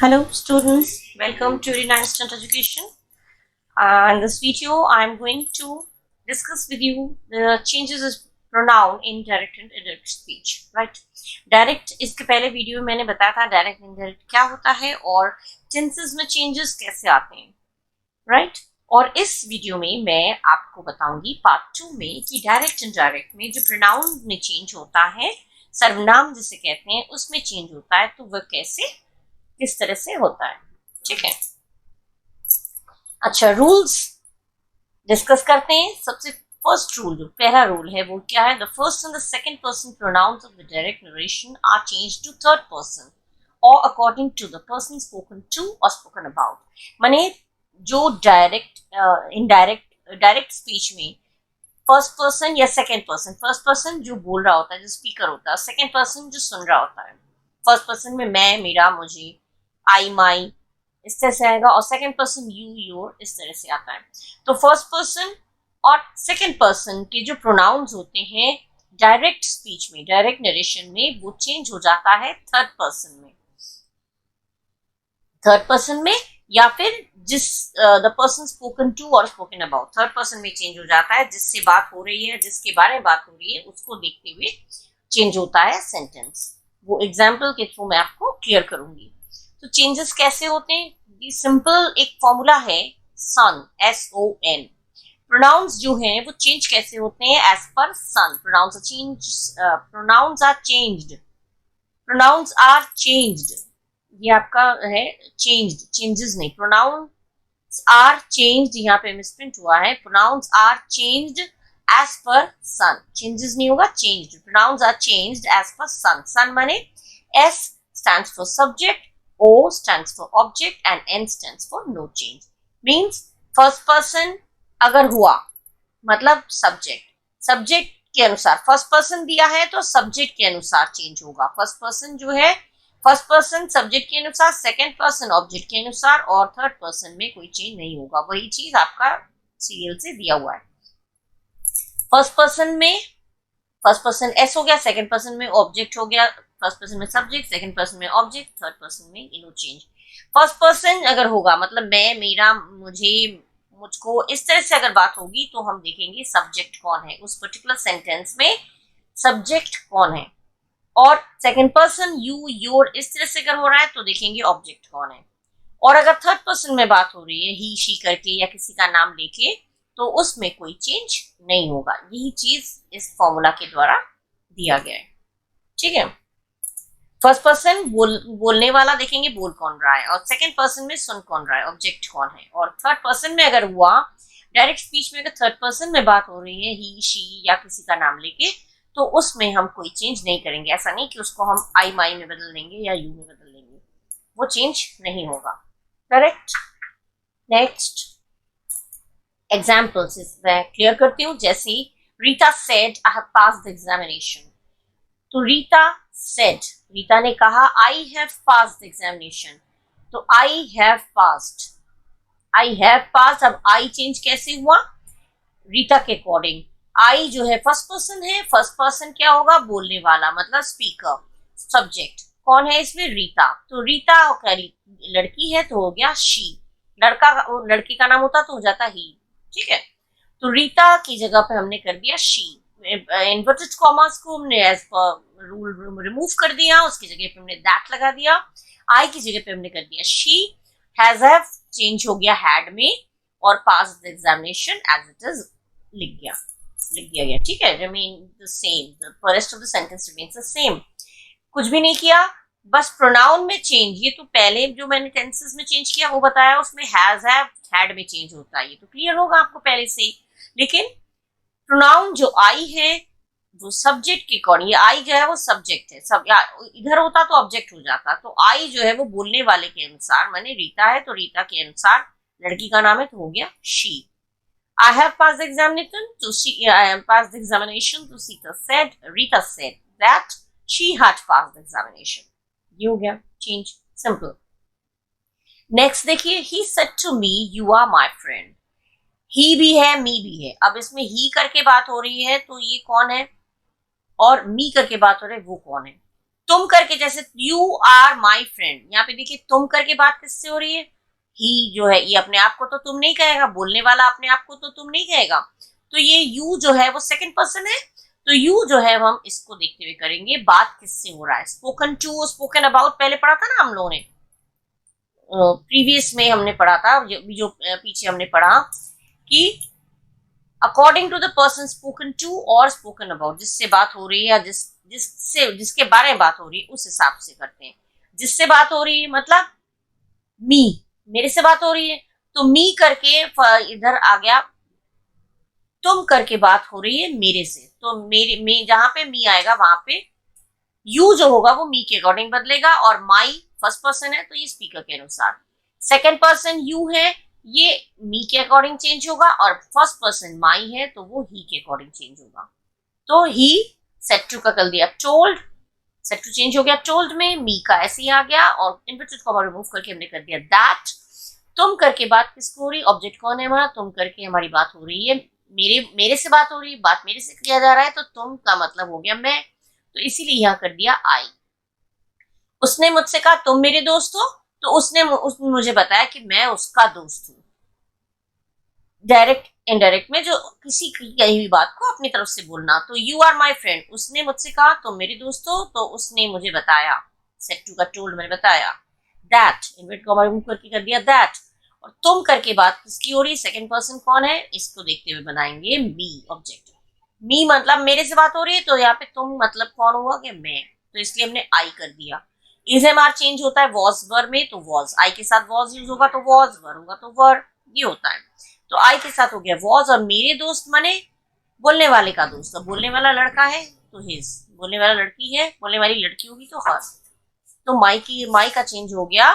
Hello students, welcome to Indirect Instant Education. In this video, I am going to discuss with you the changes of pronoun in direct and indirect speech. Right? Direct इसके पहले video में मैंने बताया था direct indirect क्या होता है और टेंसेस में चेंजेस कैसे आते हैं. राइट? और इस वीडियो में मैं आपको बताऊंगी पार्ट 2 में कि डायरेक्ट इंडायरेक्ट में जो प्रोनाउन में चेंज होता है, सर्वनाम जिसे कहते हैं, उसमें चेंज होता है, तो वह कैसे किस तरह से होता है. ठीक है. अच्छा, रूल्स डिस्कस करते हैं. सबसे फर्स्ट रूल, जो पहला रूल है, वो क्या है? The first and the second person pronouns of the direct narration are changed to third person और according to the person spoken to और स्पोकन अबाउट. माने जो डायरेक्ट स्पीच में फर्स्ट पर्सन या सेकंड पर्सन, फर्स्ट पर्सन जो बोल रहा होता है, जो स्पीकर होता है, सेकंड पर्सन जो सुन रहा होता है. फर्स्ट पर्सन में मैं, मेरा, मुझे, आई, माई, इस तरह से आएगा, और सेकंड पर्सन यू, योर, इस तरह से आता है. तो फर्स्ट पर्सन और सेकंड पर्सन के जो प्रोनाउंस होते हैं डायरेक्ट स्पीच में, डायरेक्ट नरेशन में, वो चेंज हो जाता है थर्ड पर्सन में. थर्ड पर्सन में या फिर जिस द पर्सन स्पोकन टू और स्पोकन अबाउट, थर्ड पर्सन में चेंज हो जाता है. जिससे बात हो रही है, जिसके बारे में बात हो रही है, उसको देखते हुए चेंज होता है सेंटेंस. वो एग्जाम्पल के थ्रू मैं आपको क्लियर करूंगी. तो चेंजेस कैसे होते हैं? ये सिंपल एक फॉर्मूला है, सन, SON. प्रोनाउंस जो हैं वो चेंज कैसे होते हैं? As per SON. Pronouns are changed. Pronouns are changed. ये आपका है चेंज्ड, चेंजेस नहीं. प्रोनाउंस आर चेंज्ड, यहाँ पे मिसप्रिंट हुआ है. Pronounce are changed as per sun. Changes नहीं होगा, changed. Pronouns are changed as per SON. सन माने S stands for subject, O stands for object and N stands for no change. Means first person अगर हुआ मतलब subject के अनुसार. First person दिया है तो सब्जेक्ट के अनुसार चेंज होगा. फर्स्ट पर्सन जो है, फर्स्ट पर्सन सब्जेक्ट के अनुसार, सेकंड पर्सन ऑब्जेक्ट के अनुसार, और थर्ड पर्सन में कोई चेंज नहीं होगा. वही चीज आपका सीरियल से दिया हुआ है. फर्स्ट पर्सन में फर्स्ट पर्सन S हो गया, सेकंड पर्सन में ऑब्जेक्ट हो गया, फर्स्ट पर्सन में सब्जेक्ट, सेकंड पर्सन में ऑब्जेक्ट, थर्ड पर्सन में नो चेंज. फर्स्ट पर्सन अगर होगा मतलब मैं, मेरा, मुझे, मुझको, इस तरह से अगर बात होगी तो हम देखेंगे सब्जेक्ट कौन है उस पर्टिकुलर सेंटेंस में, सब्जेक्ट कौन है. और सेकंड पर्सन यू, योर, इस तरह से अगर हो रहा है तो देखेंगे ऑब्जेक्ट कौन है. और अगर थर्ड पर्सन में बात हो रही है ही, शी करके या किसी का नाम लेके, तो उसमें कोई चेंज नहीं होगा. यही चीज इस फॉर्मूला के द्वारा दिया गया है. ठीक है. फर्स्ट पर्सन बोलने वाला देखेंगे बोल कौन रहा है, और सेकंड पर्सन में सुन कौन रहा है, ऑब्जेक्ट कौन है. और थर्ड पर्सन में अगर हुआ डायरेक्ट स्पीच में, अगर थर्ड पर्सन में बात हो रही है ही, शी या किसी का नाम लेके, तो उसमें हम कोई चेंज नहीं करेंगे. ऐसा नहीं कि उसको हम आई, माई में बदल देंगे या यू में बदल देंगे, वो चेंज नहीं होगा. करेक्ट. नेक्स्ट एग्जाम्पल्स मैं क्लियर करती हूँ. जैसे Rita said I have passed the examination. तो रीता सेड, रीता ने कहा I have passed the examination. तो I have passed, I have passed. अब आई चेंज कैसे हुआ? रीता के अकॉर्डिंग. आई जो है फर्स्ट पर्सन है, फर्स्ट पर्सन क्या होगा? बोलने वाला, मतलब स्पीकर. सब्जेक्ट कौन है इसमें? रीता. तो रीता लड़की है तो हो गया शी. लड़की का नाम होता तो हो जाता ही. ठीक है. तो रीता की जगह पे हमने कर दिया शी. इन्वर्टेड कॉमास को हमने एज पर रूल रिमूव कर दिया, उसकी जगह पे हमने दैट लगा दिया. आई की जगह पे हमने कर दिया शी. हैज हैव चेंज हो गया हैड में, और pass the examination as it is लिख दिया गया. ठीक है. Remain the same, the rest of the sentence remains the same. कुछ भी नहीं किया, बस प्रोनाउन में चेंज. ये तो पहले जो मैंने टेंसेस में चेंज किया वो बताया, उसमें हैज हैव हैड में चेंज होता है. ये तो क्लियर होगा आपको पहले से ही. लेकिन प्रोनाउन जो आई है वो सब्जेक्ट के अकॉर्डिंग, ये आई जो है वो सब्जेक्ट है. सब इधर होता तो ऑब्जेक्ट हो जाता. तो आई जो है वो बोलने वाले के अनुसार, माने रीता है तो रीता के अनुसार, लड़की का नाम है तो हो गया she. I have passed the examination to see. I have passed the examination to Sita said. Rita said that she had passed the examination. ये हो गया change. Simple. Next देखिए, he said to me, you are my friend. ही भी है, मी भी है. अब इसमें ही करके बात हो रही है तो ये कौन है, और मी करके बात हो रही है वो कौन है. तुम करके, जैसे यू आर माई फ्रेंड, यहाँ पे देखिए तुम करके बात किससे हो रही है, ही जो है ये अपने आप को तो तुम नहीं कहेगा, बोलने वाला अपने आप को तो तुम नहीं कहेगा, तो ये यू जो है वो सेकंड पर्सन है, तो यू जो है हम इसको देखते हुए करेंगे बात किससे हो रहा है। स्पोकन टू, स्पोकन अबाउट पहले पढ़ा था ना हम लोगों ने, प्रीवियस में हमने पढ़ा था, जो पीछे हमने पढ़ा कि according to the person spoken to और स्पोकन अबाउट, जिससे बात हो रही है या जिसके बारे में बात हो रही है उस हिसाब से करते हैं। जिससे बात हो रही है मतलब मी, मेरे से बात हो रही है तो मी करके इधर आ गया, तुम करके बात हो रही है मेरे से, तो मेरे में जहां पे मी आएगा वहां पे यू जो होगा वो मी के अकॉर्डिंग बदलेगा, और माई फर्स्ट पर्सन है तो ये स्पीकर के अनुसार, सेकंड पर्सन यू है ये मी के अकॉर्डिंग चेंज होगा, और फर्स्ट पर्सन माई है तो वो ही के अकॉर्डिंग चेंज होगा। तो ही सेट टू का कर दिया टोल्ड, सेट टू चेंज हो गया टोल्ड में, मी का ऐसे ही आ गया, और इन्वर्टेड कॉमा रिमूव करके हमने कर दिया दैट। तुम करके बात किसको हो रही, ऑब्जेक्ट कौन है हमारा, तुम करके हमारी बात हो रही है, मेरे से बात हो रही है, बात मेरे से किया जा रहा है, तो तुम का मतलब हो गया मैं, तो इसीलिए यहां कर दिया आई। उसने मुझसे कहा तुम मेरे दोस्त हो, तो उसने मुझे बताया कि मैं उसका दोस्त हूँ। डायरेक्ट इनडायरेक्ट में जो किसी की कही हुई बात को अपनी तरफ से बोलना, तो यू आर माई फ्रेंड, उसने मुझसे कहा तुम मेरे दोस्त हो, तो उसने मुझे बताया, सेट टू का टोल्ड मैंने बताया, दैट इन्वर्ट कॉमा रिमूव करके कर दिया दैट। और तुम करके बात किसकी हो रही, सेकंड पर्सन कौन है, इसको देखते हुए बनाएंगे मी ऑब्जेक्ट। मी मतलब मेरे से बात हो रही है, तो यहाँ पे तुम मतलब कौन हुआ कि मैं, तो इसलिए हमने आई कर दिया। इज एम आर चेंज होता है वॉज वर में, तो वॉज आई के साथ वॉज यूज होगा तो वॉज, वर होगा तो वर, ये होता है। तो आई के साथ हो गया वॉज, और मेरे दोस्त माने बोलने वाले का दोस्त, तो बोलने वाला लड़का है तो हिज, बोलने वाला लड़की है, बोलने वाली लड़की होगी तो हर, तो माई का चेंज हो गया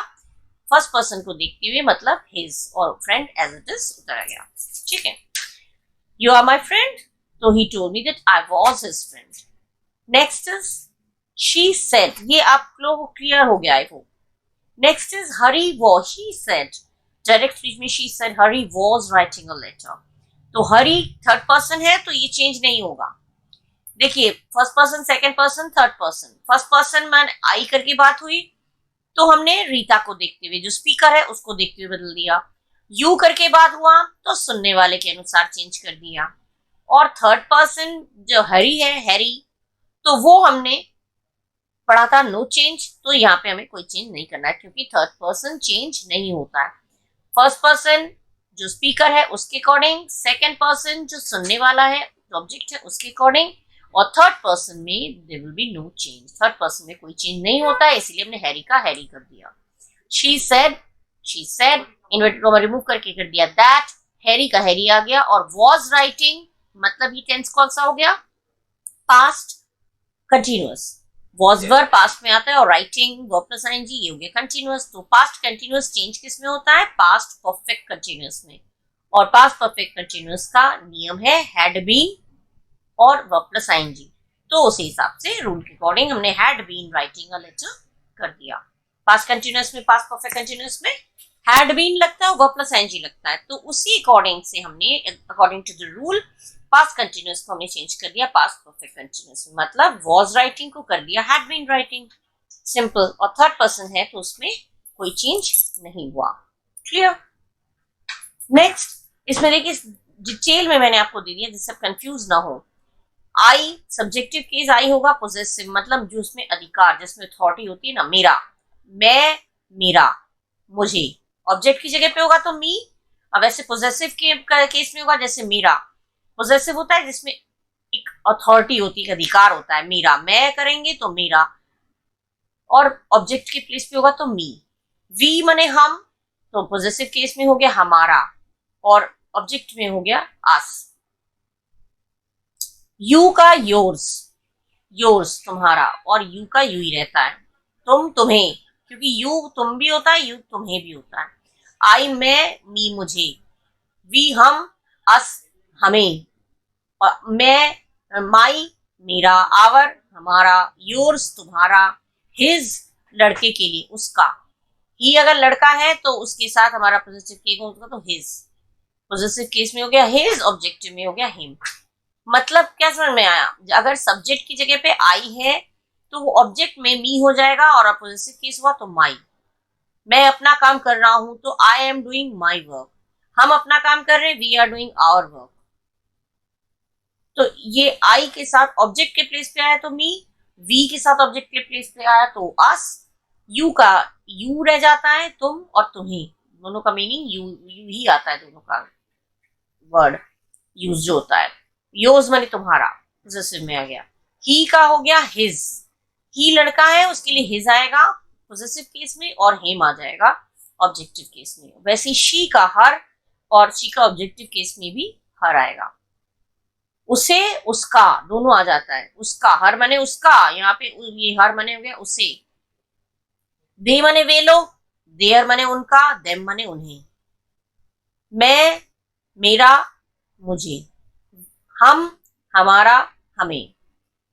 फर्स्ट पर्सन को देखते हुए, मतलब हिज, और फ्रेंड एज इट इज उतर आ गया। ठीक है, यू आर माई फ्रेंड, तो he told me that I was his friend. Next is she said, ये आप लोगों को क्लियर हो गया I hope. Next is Hari was, she said, direct speech में she said Hari was writing a letter, तो Hari third person है तो ये चेंज नहीं होगा। देखिए first person, second person, third person, first person में आई करके बात हुई तो हमने रीता को देखते हुए, जो स्पीकर है उसको देखते हुए बदल दिया। यू करके बात हुआ तो सुनने वाले के अनुसार चेंज कर दिया, और थर्ड पर्सन जो हरी है, हैरी, तो वो हमने पढ़ा था नो चेंज, तो यहाँ पे हमें कोई चेंज नहीं करना है क्योंकि थर्ड पर्सन चेंज नहीं होता है। फर्स्ट पर्सन जो स्पीकर है उसके अकॉर्डिंग, सेकंड पर्सन जो सुनने वाला है ऑब्जेक्ट है उसके अकॉर्डिंग, और थर्ड पर्सन में there will be no change, third person में कोई चेंज नहीं होता है, इसलिए हमने हैरी का हैरी कर दिया। She said inverted comma remove करके कर दिया दैट, हैरी का हैरी आ गया, और वाज राइटिंग मतलब ये टेंस कौन सा हो गया, past continuous, was verb past में आता है, और राइटिंग वर्ब प्लस आईएनजी ये हो गया कंटिन्यूअस। तो पास्ट कंटिन्यूअस चेंज किस में होता है, पास्ट परफेक्ट कंटिन्यूअस में, और पास्ट परफेक्ट कंटिन्यूअस का नियम है हैड बीन और वर्ब प्लस आईएनजी, तो उसी हिसाब से रूल के अकॉर्डिंग हमने had been writing a letter कर दिया। पास्ट कंटिन्यूअस में, पास्ट परफेक्ट कंटिन्यूअस में हैड बीन लगता है, वर्ब प्लस आईएनजी लगता है, तो उसी अकॉर्डिंग से हमने according to the rule past continuous को हमने चेंज कर दिया पास्ट परफेक्ट कंटिन्यूअस में, मतलब वॉज राइटिंग को कर दिया हैड बीन राइटिंग, सिंपल। और थर्ड पर्सन है तो उसमें कोई चेंज नहीं हुआ। क्लियर। नेक्स्ट इसमें देखिए डिटेल में मैंने आपको दे दिया जिससे आप कंफ्यूज ना हो। आई सब्जेक्टिव केस आई होगा, पोजेसिव मतलब जो उसमें अधिकार, जिसमें अथॉरिटी होती है ना, मेरा, मैं, मेरा, मुझे, ऑब्जेक्ट की जगह पे होगा तो मी। अब वैसे पोजेसिव के केस में होगा जैसे मेरा, पोजेसिव होता है जिसमें एक अथॉरिटी होती है, एक अधिकार होता है, मेरा, मैं करेंगे तो मेरा, और ऑब्जेक्ट के प्लेस पे होगा तो मी। वी मने हम, तो पोजेसिव केस में हो गया हमारा, और ऑब्जेक्ट में हो गया अस। यू का योर्स, योर्स तुम्हारा, और यू का यू ही रहता है, तुम तुम्हें, क्योंकि यू तुम भी होता है, यू तुम्हें भी होता है। आई मैं, मी मुझे, वी हम, अस हमें, मैं माई मेरा, आवर हमारा, योर्स तुम्हारा, हिज लड़के के लिए उसका, ही अगर लड़का है तो उसके साथ हमारा पॉजिटिव केस होगा तो हिज, पॉजिटिव केस में हो गया हिज, ऑब्जेक्टिव में हो गया हिम। मतलब क्या समझ में आया, अगर सब्जेक्ट की जगह पे आई है तो वो ऑब्जेक्ट में मी हो जाएगा, और पॉजेसिव केस हुआ तो माई। मैं अपना काम कर रहा हूं तो I am doing my work. हम अपना काम कर रहे हैं, we are doing our work. तो ये आई के साथ ऑब्जेक्ट के प्लेस पे आया तो मी, वी के साथ ऑब्जेक्ट के प्लेस पे आया तो अस, यू का यू रह जाता है, तुम और तुम्हें, दोनों का मीनिंग यू यू ही आता है, दोनों का वर्ड यूज जो होता है। योज माने तुम्हारा, पॉजेसिव में आ गया। ही का हो गया हिज, ही लड़का है उसके लिए हिज आएगा पॉजेसिव केस में, और हिम आ जाएगा ऑब्जेक्टिव केस में। वैसे शी का हर, और शी का ऑब्जेक्टिव केस में भी हर आएगा। उसे उसका दोनों आ जाता है, उसका हर माने उसका, यहाँ पे ये हर माने हो गया उसे। दे माने वे लोग, देयर माने उनका, देम माने उन्हें। मैं मेरा मुझे, हम हमारा हमें,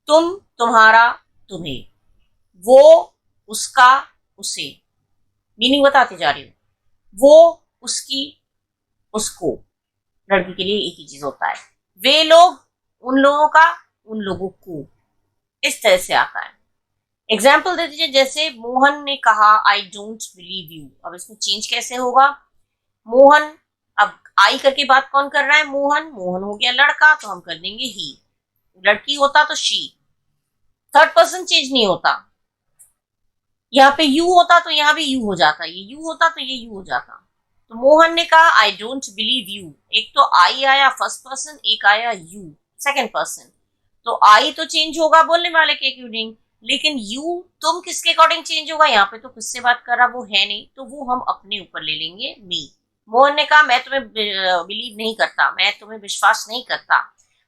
तुम तुम्हारा तुम्हें, वो उसका उसे। मीनिंग बताती जा रही हूँ। वो उसकी उसको, लड़की के लिए एक ही चीज होता है। वे लोग उन लोगों का उन लोगों को, इस तरह से आता है। एग्जाम्पल दे दीजिए, जैसे मोहन ने कहा आई डोंट बिलीव यू। अब इसमें चेंज कैसे होगा? मोहन, अब आई करके बात कौन कर रहा है? मोहन। मोहन हो गया लड़का तो हम कर देंगे ही, लड़की होता तो शी। थर्ड पर्सन चेंज नहीं होता। यहाँ पे यू होता तो यहाँ भी यू हो जाता, ये यू होता तो ये यू हो जाता। तो मोहन ने कहा आई डोंट बिलीव यू। एक तो आई आया फर्स्ट पर्सन, एक आया यू सेकंड पर्सन। तो आई तो चेंज होगा बोलने वाले के अकॉर्डिंग, लेकिन यू तुम किसके अकॉर्डिंग चेंज होगा? यहाँ पे तो किससे बात कर रहा वो है नहीं, तो वो हम अपने ऊपर ले लेंगे मी। मोहन ने कहा मैं तुम्हें बिलीव नहीं करता, मैं तुम्हें विश्वास नहीं करता।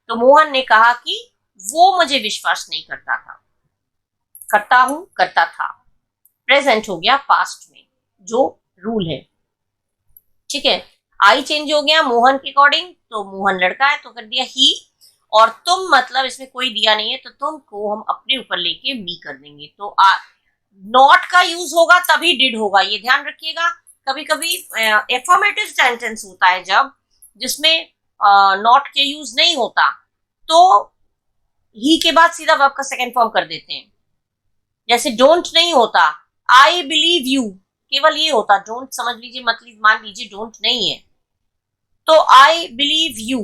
तो मोहन ने कहा कि वो मुझे विश्वास नहीं करता था, करता हूं, करता था। प्रेजेंट हो गया पास्ट में, जो रूल है। ठीक है, आई चेंज हो गया मोहन के अकॉर्डिंग, तो मोहन लड़का है तो कर दिया ही। और तुम मतलब इसमें कोई दिया नहीं है, तो तुम को हम अपने ऊपर लेके मी कर देंगे। तो नॉट का यूज होगा तभी डिड होगा, ये ध्यान रखिएगा। कभी कभी एफर्मेटिव सेंटेंस होता है जब, जिसमें नॉट के यूज नहीं होता, तो ही के बाद सीधा वर्ब का सेकंड फॉर्म कर देते हैं। जैसे डोंट नहीं होता, आई बिलीव यू, केवल ये होता। डोंट समझ लीजिए, मतलब मान लीजिए डोंट नहीं है, तो आई बिलीव यू,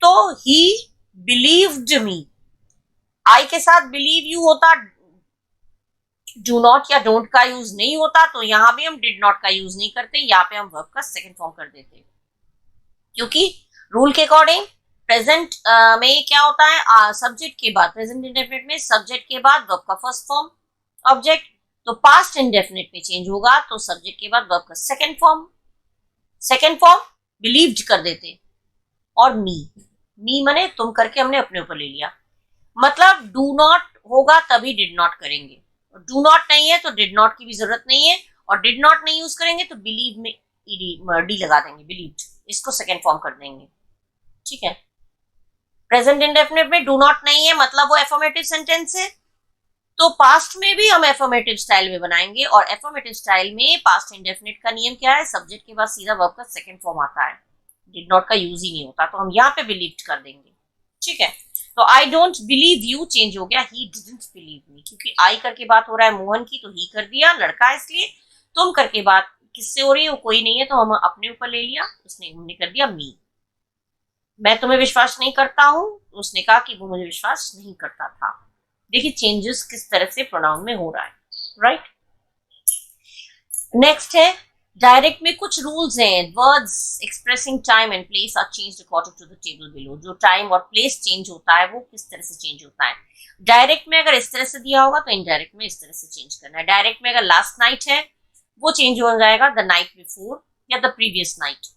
तो ही बिलीव्ड मी। आई के साथ बिलीव यू होता, डू नॉट या डोंट का यूज नहीं होता, तो यहां भी हम डिड नॉट का यूज नहीं करते, यहाँ पे हम वर्ब का सेकंड फॉर्म कर देते, क्योंकि रूल के अकॉर्डिंग प्रेजेंट में क्या होता है, सब्जेक्ट के बाद, प्रेजेंट इंडेफिनिट में सब्जेक्ट के बाद वर्ब का फर्स्ट फॉर्म ऑब्जेक्ट। तो पास्ट इंडेफिनिट में चेंज होगा तो सब्जेक्ट के बाद वर्ब का सेकंड फॉर्म बिलीव्ड कर देते। और मी मने तुम करके हमने अपने ऊपर ले लिया, मतलब डू नॉट होगा तभी डिड नॉट करेंगे, डू नॉट नहीं है तो डिड नॉट की भी जरूरत नहीं है, और डिड नॉट नहीं यूज करेंगे तो बिलीव में डी लगा देंगे, बिलीव्ड, इसको सेकंड फॉर्म कर देंगे। ठीक है, प्रेजेंट इंडेफिनिट में डू नॉट नहीं है, मतलब वो एफर्मेटिव सेंटेंस है, तो पास्ट में भी हम एफर्मेटिव स्टाइल में बनाएंगे। और एफर्मेटिव स्टाइल में पास्ट इंडेफिनिट का नियम क्या है? सब्जेक्ट के बाद सीधा वर्ब का सेकंड फॉर्म आता है, डिड नॉट का यूज ही नहीं होता, तो हम यहाँ पे बिलीव कर देंगे। ठीक है, तो I don't believe you change हो गया ही डिडंट बिलीव मी, क्योंकि आई करके बात हो रहा है मोहन की, तो ही कर दिया, लड़का है इसलिए। तुम करके बात किससे हो रही है? वो कोई नहीं है, तो हम अपने ऊपर ले लिया, उसने हमने कर दिया मी। मैं तुम्हें विश्वास नहीं करता हूं, उसने कहा कि वो मुझे विश्वास नहीं करता था। देखिए चेंजेस किस तरह से प्रोनाउन में हो रहा है, राइट। नेक्स्ट है डायरेक्ट में कुछ रूल्स हैं। Words expressing time and place are changed according to the table below. जो टाइम और प्लेस चेंज होता है वो किस तरह से चेंज होता है? डायरेक्ट में अगर इस तरह से दिया होगा तो इनडायरेक्ट में इस तरह से चेंज करना है। डायरेक्ट में अगर लास्ट नाइट है वो चेंज हो जाएगा द नाइट बिफोर या द प्रीवियस नाइट,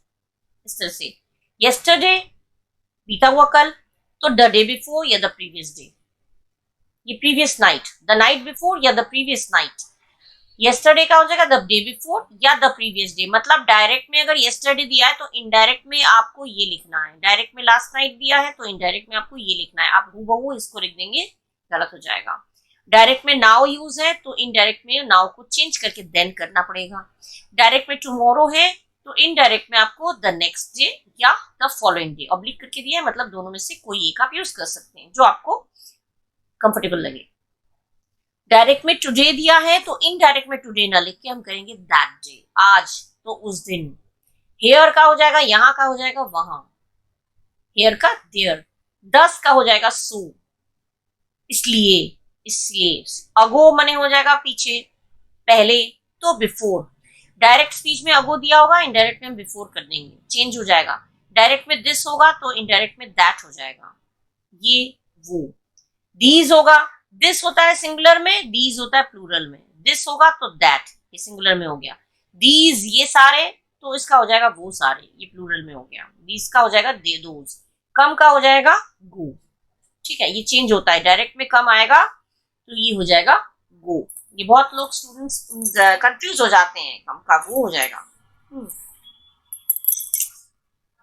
इस तरह से। यस्टरडे बीता हुआ कल, तो द डे बिफोर या द प्रीवियस डे। ये previous night, the night before या द प्रीवियस नाइट। येस्टरडे का हो जाएगा द डे बिफोर या द प्रीवियस डे। मतलब डायरेक्ट में अगर येस्टरडे दिया है तो इनडायरेक्ट में आपको ये लिखना है, डायरेक्ट में लास्ट नाइट दिया है तो इनडायरेक्ट में आपको ये लिखना है। आप हूबहू इसको लिख देंगे, गलत हो जाएगा। डायरेक्ट में नाउ यूज है तो इनडायरेक्ट में नाउ को चेंज करके देन करना पड़ेगा। डायरेक्ट में टुमारो है तो इनडायरेक्ट में आपको द नेक्स्ट डे या द फॉलोइंग डे ऑब्लिक करके दिया है, मतलब दोनों में से कोई एक आप यूज कर सकते हैं जो आपको कंफर्टेबल लगे। डायरेक्ट में टुडे दिया है तो इनडायरेक्ट में टुडे ना लिख के हम करेंगे दैट डे, आज, तो उस दिन। हेयर का हो जाएगा यहां का हो जाएगा वहां, हेयर का देयर, 10 का हो जाएगा सो, इसलिए, इसलिए। अगो मने हो जाएगा पीछे, पहले, तो बिफोर। डायरेक्ट स्पीच में अगो दिया होगा, इनडायरेक्ट में हम बिफोर कर देंगे, चेंज हो जाएगा। डायरेक्ट में दिस होगा तो इनडायरेक्ट में दैट हो जाएगा, ये वो। दीज होगा, दिस होता है सिंगुलर में, दीज होता है प्लूरल में। दिस होगा तो दैट, ये सिंगुलर में हो गया। दीज ये सारे, तो इसका हो जाएगा वो सारे, ये प्लूरल में हो गया। दीज का हो जाएगा दे दोज, कम का हो जाएगा गो। ठीक है, ये चेंज होता है, डायरेक्ट में कम आएगा तो ये हो जाएगा गो। ये बहुत लोग स्टूडेंट्स कंफ्यूज हो जाते हैं, कम का गो हो जाएगा।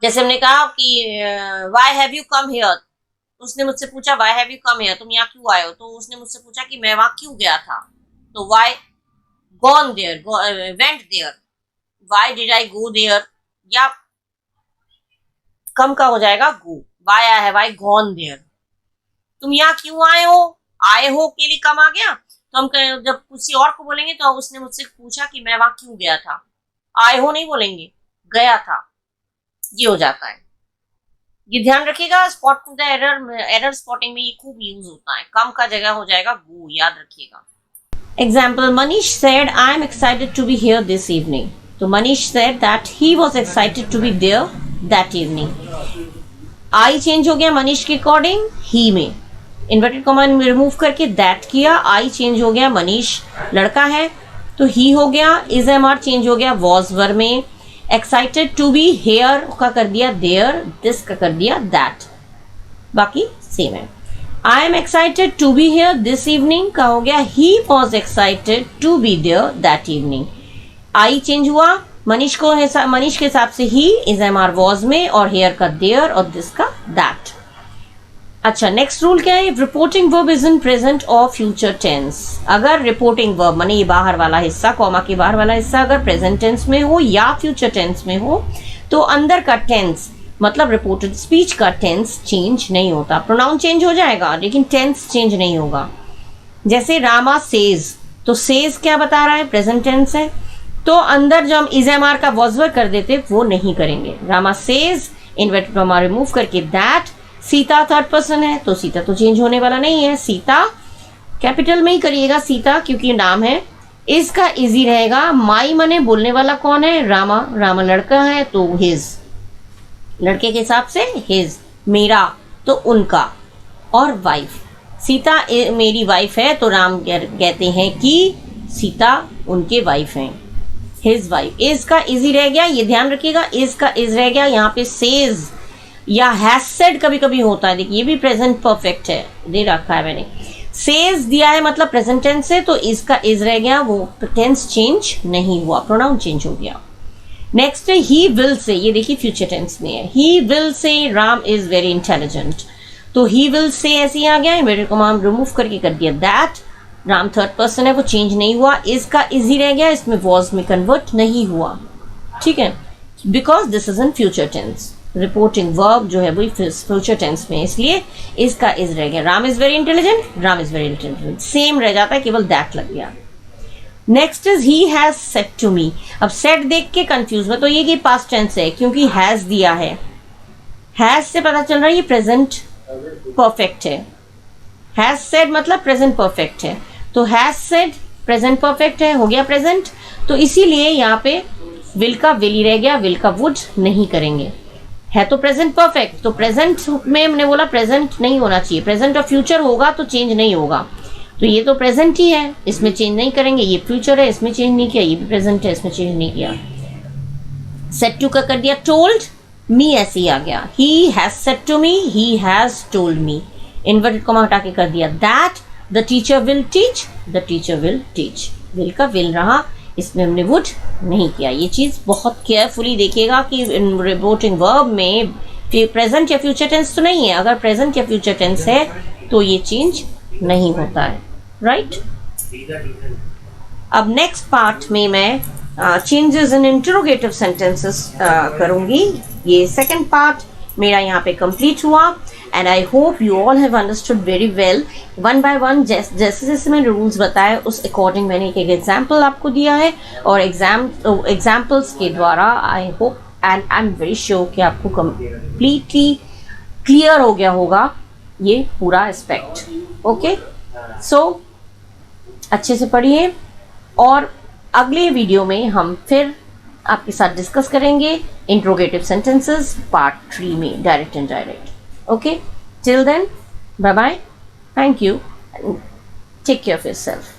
जैसे हमने कहा कि why have you come here, उसने मुझसे पूछा why have you come here, तुम यहाँ क्यों आए हो, तो उसने मुझसे पूछा कि मैं वहां क्यों गया था, तो why gone there, went there, why did I go there, या कम का हो जाएगा go, why I have I gone there. तुम यहाँ क्यों आए हो के लिए कम आ गया, तो हम जब किसी और को बोलेंगे तो उसने मुझसे पूछा कि मैं वहां क्यों गया था, आए हो नहीं बोलेंगे, गया था, ये हो जाता है। ये ध्यान रखिएगा, स्पॉट द एरर स्पॉटिंग में ये खूब यूज होता है। कम का जगह हो जाएगा गो, याद रखिएगा। Example, Manish said I am excited to be here this evening, तो Manish said that he was excited to be there that evening. I change हो गया मनीष के अकॉर्डिंग ही में, इन्वर्टेड कॉमा रिमूव करके दैट किया, आई चेंज हो गया, मनीष लड़का है तो ही हो गया, इज एम आर चेंज हो गया वॉज वर में, एक्साइटेड टू बी हेयर का कर दिया देयर, दिस का कर दिया दैट, बाकी सेम है। I am excited to be here this evening का हो गया he was excited to be there that evening. I change हुआ मनीष के हिसाब से ही, इज एम आर वॉज में, और हेयर का देयर और दिस का दैट। अच्छा, नेक्स्ट रूल क्या है, reporting verb is in present और फ्यूचर टेंस। अगर रिपोर्टिंग वर्ब माने ये बाहर वाला हिस्सा, कॉमा के बाहर वाला हिस्सा अगर प्रेजेंट टेंस में हो या फ्यूचर टेंस में हो, तो अंदर का टेंस मतलब रिपोर्टेड स्पीच का टेंस चेंज नहीं होता। प्रोनाउन चेंज हो जाएगा लेकिन टेंस चेंज नहीं होगा। जैसे रामा सेज, तो सेज क्या बता रहा है, प्रेजेंट टेंस है, तो अंदर जो हम इज एम आर का वॉजवर कर देते वो नहीं करेंगे। Rama says, inverted comma remove करके दैट। सीता थर्ड पर्सन है तो सीता तो चेंज होने वाला नहीं है, सीता कैपिटल में ही करिएगा सीता क्योंकि नाम है। इसका इजी रहेगा, माई मने बोलने वाला कौन है, रामा, रामा लड़का है तो हिज, लड़के के हिसाब से हिज, मेरा तो उनका, और वाइफ, सीता मेरी वाइफ है तो राम कहते हैं कि सीता उनके वाइफ हैं, हिज वाइफ। इज का इजी रह गया, ये ध्यान रखिएगा, इज का इज रह गया, यहाँ पे सेज या हैज सेड कभी कभी होता है, देखिए ये भी प्रेजेंट परफेक्ट है, दे रखा है मैंने, सेज दिया है मतलब प्रेजेंट टेंस है तो इसका इज रह गया, वो टेंस चेंज नहीं हुआ, प्रोनाउन चेंज हो गया। नेक्स्ट है ही विल से, ये देखिए फ्यूचर टेंस में है, he will say Ram is very intelligent, तो ही विल से ऐसे ही आ गया, इन्वर्टेड कॉमा रिमूव करके कर दिया दैट। राम थर्ड पर्सन है वो चेंज नहीं हुआ, इसका इजी रह गया, इसमें वॉज में कन्वर्ट नहीं हुआ, ठीक है, because this is in future tense. Reporting verb जो है वो फ्यूचर टेंस में, इसलिए इसका इज रह गया। Ram is very intelligent, Ram is very intelligent same रह जाता है, केवल दैट लग गया। Next is he has said to me. अब सेड देख के कंफ्यूज मत होइए कि पास्ट टेंस है क्योंकि हैज दिया है, हैज से पता चल रहा है ये प्रेजेंट परफेक्ट है, हैज सेड मतलब प्रेजेंट परफेक्ट है, तो हैज सेड प्रेजेंट परफेक्ट है, हो गया प्रेजेंट, तो इसीलिए यहाँ पे विल का विल ही रह गया, विल का वुड नहीं करेंगे, है तो प्रेजेंट परफेक्ट, तो प्रेजेंट में हमने बोला प्रेजेंट नहीं होना चाहिए, प्रेजेंट और फ्यूचर होगा तो चेंज नहीं होगा, तो ये तो प्रेजेंट ही है इसमें चेंज नहीं करेंगे, ये फ्यूचर है इसमें चेंज नहीं किया, ये भी प्रेजेंट है इसमें चेंज नहीं किया। सेड टू का कर दिया टोल्ड मी, ऐसे ही आ गया, he has said to me, he has told me, inverted comma हटा के कर दिया that. The teacher will teach, the teacher will teach, will का विल रहा, इसमें हमने वुड नहीं किया। ये चीज़ बहुत केयरफुली देखिएगा कि रिपोर्टिंग वर्ब में प्रेजेंट या फ्यूचर टेंस तो नहीं है, अगर प्रेजेंट या फ्यूचर टेंस है तो ये चेंज नहीं होता है, राइट। अब नेक्स्ट पार्ट में मैं चेंजेस इन इंटरोगेटिव सेंटेंसेस करूंगी, ये सेकंड पार्ट मेरा यहाँ पे कंप्लीट हुआ। And I hope you all have understood very well one by one. जैसे जैसे मैंने रूल्स बताए उस अकॉर्डिंग मैंने एक एग्जाम्पल आपको दिया है, और एग्जाम्पल्स के द्वारा I hope and I am very sure कि आपको कंप्लीटली क्लियर हो गया होगा ये पूरा एस्पेक्ट। ओके, सो अच्छे से पढ़िए, और अगले वीडियो में हम फिर आपके साथ डिस्कस करेंगे इंट्रोगेटिव सेंटेंसेस पार्ट 3 में, direct and direct. Okay, till then bye bye, thank you, take care of yourself.